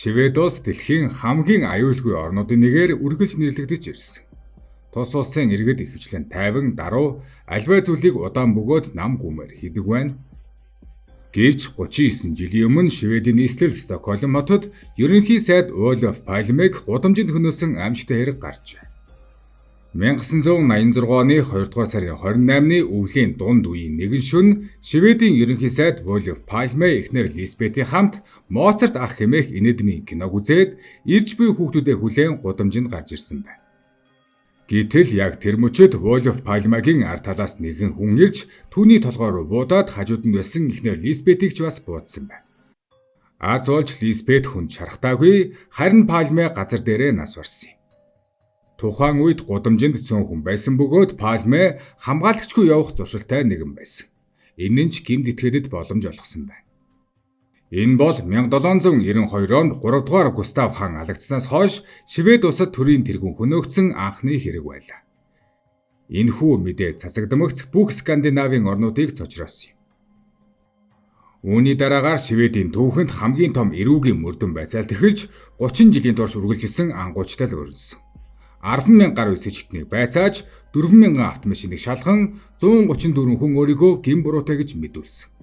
Швед улс дэлхийн хамгийн аюулгүй орнуудын нэгээр үргэлж нэрлэгдэж ирсэн. Тус улсын иргэд ихэвчлэн тайван, даруй, аливаа зүйлийг удаан бөгөөд нам гүмээр хийдэг байна. Гэвч 39 жилийн өмнө Шведийн нийслэл Стокгольм хотод ерөнхий сайд Olof Palmeg гудамжинд хөнөөсөн аимшигтай хэрэг гарчээ. 1986 оны 2 дугаар сарын 28-ны өвлийн дунд үеийн нэгэн шөнө Шведийн ерөнхий сайд Olof Palme эхнэр Lisbeth хамт Моцарт ах хэмээх инэдмийн киног үзээд ирж буй хүүхдүүдээ хүлээн гудамжинд гарч ирсэн байна. Гэтэл яг тэр мөчид Olof Palmeгийн ард талаас нэгэн хүн ирж түүний толгой руу буудаад хажууд нь байсан эхнэр Lisbeth-ийг ч бас буудсан байна. Аз олж Lisbeth хүнд шарахтаагүй, харин Palme газар дээрээ нас барсан юм. Тухайн үед гудамжинд цөөн хүн байсан бөгөөд Palme хамгаалагчгүй явах зуршилтай нэгэн байсан. Энэ нь ч гэмт этгээдэд боломж олгосон байна. Энэ бол 1792 онд 3 дугаар Густав хаан алагдсанаас хойш Швед улсад төрийн тэргүүн хөнөөгдсөн анхны хэрэг байлаа. Энэхүү мэдээ цацагдмагц бүх Скандинавын орнуудыг цочроосон юм. Үүний дараагаар Шведийн түүхэнд хамгийн том эрүүгийн мөрдөн байцаалт эхэлж 30 жилийн турш үргэлжилсэн ангуучтал өрнөсөн. 10,000 гар үсэгчднийг байцааж 4,000 автомашиныг шалган 134 хүн өөрийгөө гин буруутай гэж мэдүүлсэн.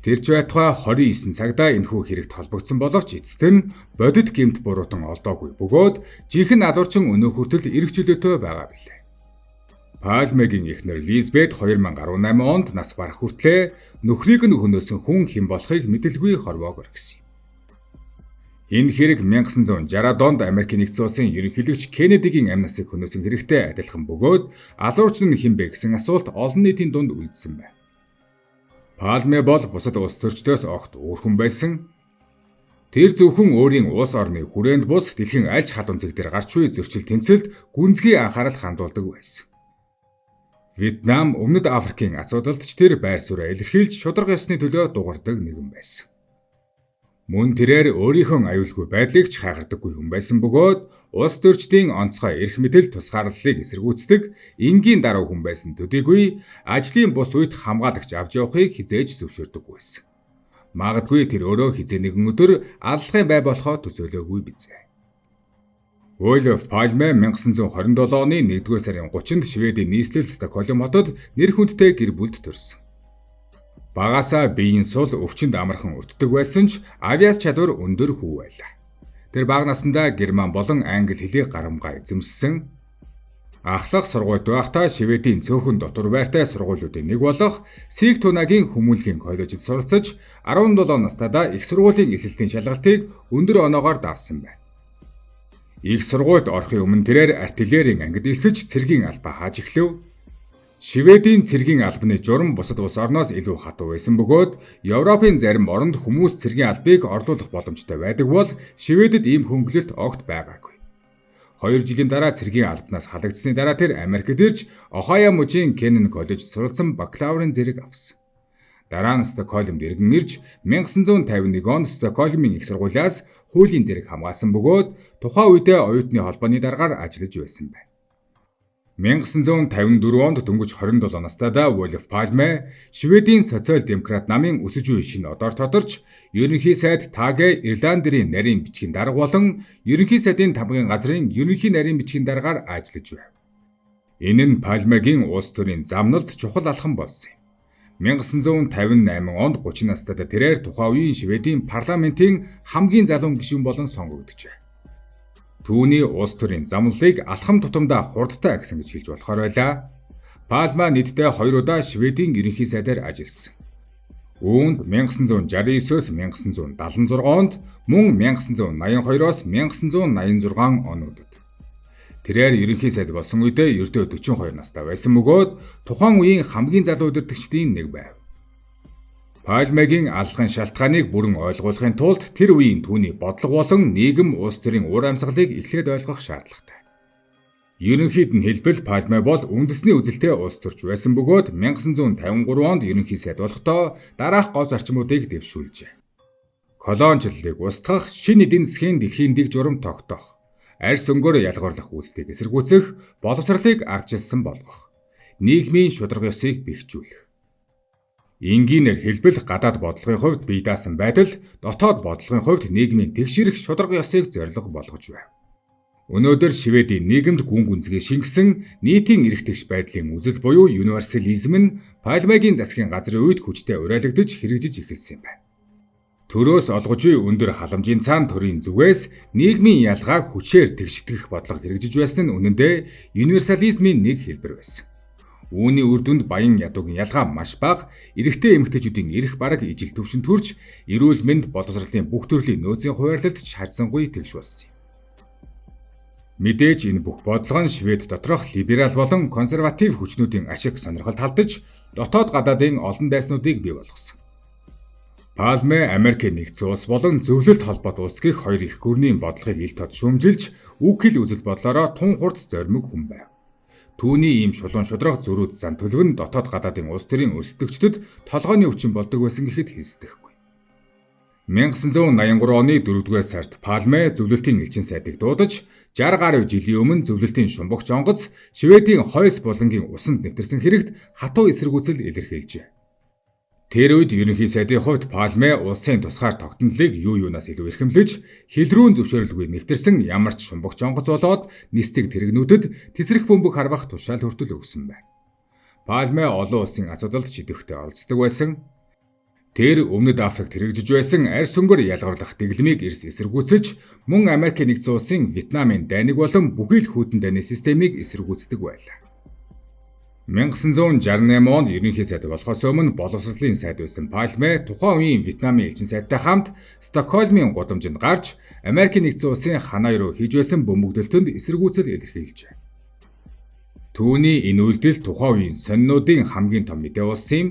Тэр ч байтугай 29 цагдаа энэхүү хэрэгт холбогдсон боловч эцэст нь бодит гэмт буруутан олдоогүй бөгөөд жинхэнэ алуурчин өнөө хүртэл эрх чөлөөтэй байгаа билээ. Palmeгийн эхнэр Lisbeth 2018 онд нас барах хүртлээр нөхрийг нь хөнөөсөн хүн хэн болохыг мэдэлгүй хорвоог орхисон юм. Энэ хэрэг 1960-ад онд Америк нэгдсэн улсын ерөнхийлөгч Кеннедигийн амь насыг хөнөөсөн хэрэгтэй адилхан бөгөөд алуурчин нь хэн бэ гэсэн асуулт олон нийтийн дунд үлдсэн байна. Palme бол бусад улс төрчдөөс огт өөр хүн байсан. Тэр зөвхөн өөрийн улс орны хүрээнд бус дэлхийн аль ч халуун зэг дээр гарч буй зөрчил тэмцэлд гүнзгий анхаарал хандуулдаг байсан. Вьетнам, Өмнөд Африкийн асуудалд ч тэр байр сууриа илэрхийлж шударга ёсны төлөө дугардаг нэгэн байсан. Мөн тэрээр өөрийнхөө аюулгүй байдлыг ч хайхардаггүй хүн байсан бөгөөд улс төрчдийн онцгой эрх мэдэл тусгаарлалыг эсэргүүцдэг энгийн даруй хүн байсан төдийгүй ажлын бус үед хамгаалагч авч явахыг хизээж зөвшөөрдөггүй байсан. Магадгүй тэр өөрөө хизээ нэгэн өдөр аллахын бай болохоо төсөөлөөгүй бизээ. Olof Palme 1927 оны 1-р сарын 30-нд Шведийн нийслэл Стокгольм хотод нэр хүндтэй гэр бүлд төрсөн. Багасаа биеийн сул өвчнөд амархан өртдөг байсан ч авиас чадвар өндөр хүү байлаа. Тэр бага наснда герман болон англи хэлийг гарамгаа эзэмшсэн. Ахлах сургуульд байхдаа Шведийн цөөхөн дотор байртай сургуулиудын нэг болох Sigtunaгийн хүмүүнлэгийн коллежид суралцаж 17 настайдаа их сургуулийн эсэлтийн шалгалтыг өндөр оноогоор давсан байна. Их сургуульд орохын өмнө тэрээр артиллерийн ангид элсэж цэргийн албаа хааж эхлэв. Шведийн цэргийн албаны журам бусад улс орноос илүү хатуу байсан бөгөөд Европын зарим оронд хүмүүс цэргийн албыг орлуулах боломжтой байдаг бол Шведэд ийм хөнгөлөлт огт байгаагүй. 2 жилийн дараа цэргийн албанаас халагдсны дараа тэр Америкт ирж Ohio мужийн Kennan коллежид суралцсан бакалаврын зэрэг авсан. Дараа нь Стокгольмд иргэн ирж 1951 онд Стокгольмын их сургуулиас хуулийн зэрэг хамгаалсан бөгөөд тухайн үедээ оюутны холбооны даргаар ажиллаж байсан байна. 1954 онд дөнгөж 27 настайдаа Olof Palme Шведийн социал-демократ намын өсөж буй шинэ одоор тодорч ерөнхий сайд Tage Erlanderийн нарийн бичгийн дарга болон ерөнхий сайдын тамгын газрын ерөнхий нарийн бичгийн даргаар ажиллаж байв. Энэ нь Palmeгийн улс төрийн замналд чухал алхам болсон юм. 1958 онд 30 настайдаа тэрээр тухайн үеийн Шведийн парламентын хамгийн залуу гишүүн болон сонгогджээ. Түүний улс төрийн замналыг алхам тутамдаа хурдтай гэсэн гэж хэлж болохоор байлаа. Palme нийтдээ 2 удаа Шведийн ерөнхий сайдаар ажилласан. Үүнд 1969-өөс 1976 онд мөн 1982-оос 1986 онуудад. Тэрээр ерөнхий сайд болсон үедээ ердөө 42 настай байсан бөгөөд тухайн үеийн хамгийн залуу удирдагчдын нэг байв. Palmeгийн алгын шалтгааныг бүрэн ойлгуулахын тулд тэр үеийн түүний бодлого болон нийгэм улс төрийн уур амьсгалыг эхлээд ойлгох шаардлагатай. Ерөнхийд нь хэлбэл Palme бол үндэсний үзэлтэй улс төрч байсан бөгөөд 1953 онд ерөнхий сайд болохдоо дараах гол зарчмуудыг дэвшүүлжээ. Колоничлалыг устгах, шинэ эдийн засгийн дэлхийн дэг журам тогтоох, арьс өнгөөр ялгуурлах үйлсийг эсэргүүцэх, боловсролыг ардчилсан болгох, нийгмийн шударга ёсыг бэхжүүлэх. Энгийнээр хэлбэл гадаад бодлогын хувьд бие даасан байдал дотоод бодлогын хувьд нийгмийн тэгшэрх шударга ёсыг зорилго болгож байв. Өнөөдөр Шведийн нийгэмд гүн гүнзгий шингэсэн нийтийн эрх тэгш байдлын үзэл буюу универсализм нь Пальмегийн засгийн газрын үед хүчтэй уриалгадж хэрэгжиж эхэлсэн юм байна. Төрөөс олгож буй өндөр халамжийн цаана төрийн зүгээс нийгмийн ялгааг хүчээр тэгштгэх бодлого хэрэгжиж байсан нь үнэндээ универсализмын нэг хэлбэр байсан. Үүний үр дүнд баян ядуугийн ялгаа маш бага, эрэгтэй эмэгтэйчүүдийн эрх бараг ижил түвшинд хүрч, эрүүл мэнд боловсролын бүх төрлийн нөөцийн хуваарлалт харьцангуй тэгш болсон юм. Мэдээж энэ бүх бодлого нь Швед доторх либерал болон консерватив хүчнүүдийн ашиг сонирхолд халдаж, дотоод гадаадын олон дайснуудыг бий болгосон. Пальме Америкийн нэгдсэн улс болон зөвлөлт холбоот улс гэх хоёр их гүрний бодлогыг ил тод шүүмжилж, үг хэл үзэл бодлороо тун хурц зоримог хүн байв. Түүний ийм шулуун шудраг зөрүүд зан төлөв нь дотоод гадаадын улс төрийн өрсөлдөгчдөд толгойн өвчин болдог байсан гэхэд хэлсдэхгүй. 1983 оны 4-р сард Пальме зөвлөлтийн элчин сайдыг дуудаж, 60 гаруй жилийн өмнө зөвлөлтийн шумбагч онгоц Шведийн хойс булангийн усанд нэвтэрсэн хэрэгт хатуу эсэргүүцэл илэрхийлжээ. Тэр үед ерөнхий сайдын хувьд Пальме улсын тусгаар тогтнолыг юунаас илүү эрхэмлэж, хил рүү зөвшөөрөлгүй нэвтэрсэн ямар ч шумбагч онгоц болоод нисдэг тэрэгнүүдэд тесрэх бөмбөг харвах тушаал хүртэл өгсөн байна. Пальме олон улсын асуудалд шийдэвхтэй оролцдог байсан. Тэр Өмнөд Африкт хэрэгжиж байсан арьс өнгөр ялгаруулах дэглэмийг эрс эсэргүүцэж, мөн Америк нэгдсэн улсын Вьетнамын дайныг болон бүхий л хүйтэн дайны системийг эсэргүүцдэг байлаа. 1968 онд ерөнхий сайд болохоос өмнө боловсролын сайд байсан Пальме тухайн үеийн Вьетнамын элчин сайдтай хамт Стокгольмын гудамжинд гарч Америк нэгдсэн улсын Ханой руу хийж байсан бөмбөгдөлтөнд эсэргүүцэл илэрхийлжээ. Түүний энэ үйлдэл тухайн үеийн сонинуудын хамгийн том мэдээ болсон юм.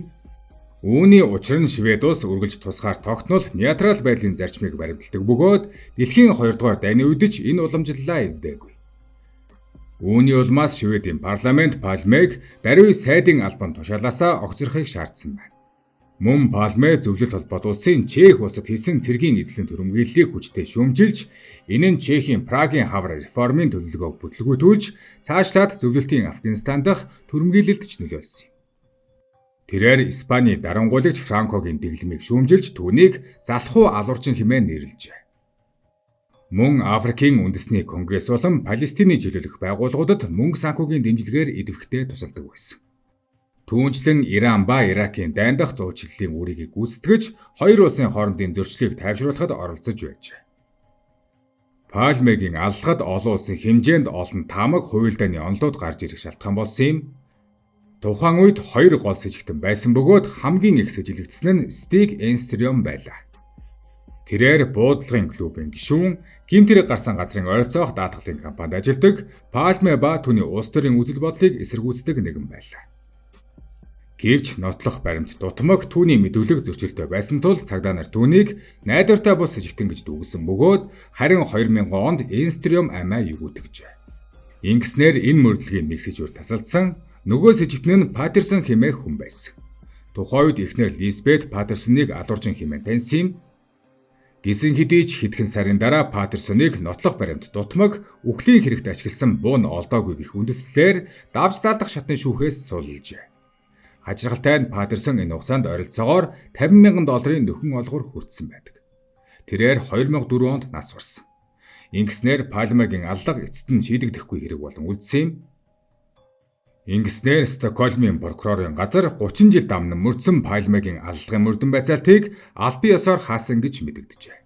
Үүний учир нь Швед улс үргэлж тусгаар тогтнол нейтрал байдлын зарчмыг баримталдаг бөгөөд дэлхийн 2 дугаар дайны үед ч энэ уламжлалаа эвдээгүй. Үүний улмаас Шведийн парламент Пальмег даруй сайдын албан тушаалаасаа огцрохыг шаардсан байна. Мөн Пальме зөвлөлт холбоот улсын Чех улсад хийсэн цэргийн эзлэн түрэмгийллийг хүчтэй шүүмжилж, энэ нь Чехийн Прагийн хавар реформын төлөвлөгөөг бүтлгүүтүүлж, цаашлаад зөвлөлтийн Афганистан дахь түрэмгийлэлд ч нөлөөлсөн юм. Тэрээр Испаний дарангуйлагч Франкогийн дэглэмийг шүүмжилж, түүнийг залхуу алуурчин хэмээн нэрлэжээ. Мөн Африкийн үндэсний конгресс болон Палестины чөлөөлөх байгууллагуудад мөнгө санхүүгийн дэмжлэгээр идэвхтэй тусалдаг байсан. Түүнчлэн Иран ба Иракийн дайн дахь зуучлалын үрийг гүйцэтгэж, хоёр улсын хоорондын зөрчлийг тайвшруулахад оролцож байжээ. Пальмегийн аллагад олон улсын хэмжээнд олон таамаг хуйлдааны онолууд гарч ирэх шалтгаан болсон юм. Тухайн үед хоёр гол сэжигтэн байсан бөгөөд хамгийн их сэжилэгдсэн нь Стиг Энстрём байлаа. Тэрээр буудлагын клубын гишүүн, гэмт хэрэг гарсан газрын ойролцоох даатгалын компанид ажилладаг Пальме ба түүний улс төрийн үзэл бодлыг эсэргүүцдэг нэгэн байлаа. Гэвч нотлох баримт дутмаг түүний мэдүүлэг зөрчилтэй байсан тул цагдаа нар түүнийг найдвартай бус сэжигтэн гэж дүүгэсэн бөгөөд харин 2000 онд Энстрём амиа югүйтгэжээ. Ингэснээр энэ мөрдлөгийг нэгсэж үр тасалдсан нөгөө сэжигтэн нь Патерсон хэмээх хүн байсан. Тухайн үед эхнэр Лизбет Патерсоныг алуурчин хэмээн таньсан юм. Гисэн хэдий ч хэдхэн сарын дараа Патерсоныг нотлох баримт дутмаг үхлийн хэрэгт ашигласан буун олдоогүй гэх үндэслэлээр давж заалдах шатны шүүхээс суллажээ. Хачиргалтай нь Патерсон энэ хугацаанд ойролцоогоор $50,000 нөхөн олгор хүртсэн байдаг. Тэрээр 2004 онд нас барсан. Ингэснээр Пальмегийн аллага эцэст нь шийдэгдэхгүй хэрэг болон үлдсэн юм. Ингэснээр Стокгольмын прокурорын газар 30 жил дамнан мөрдсөн Пальмегийн аллагын мөрдөн байцаалтыг албан ёсоор хаасан гэж мэдэгджээ.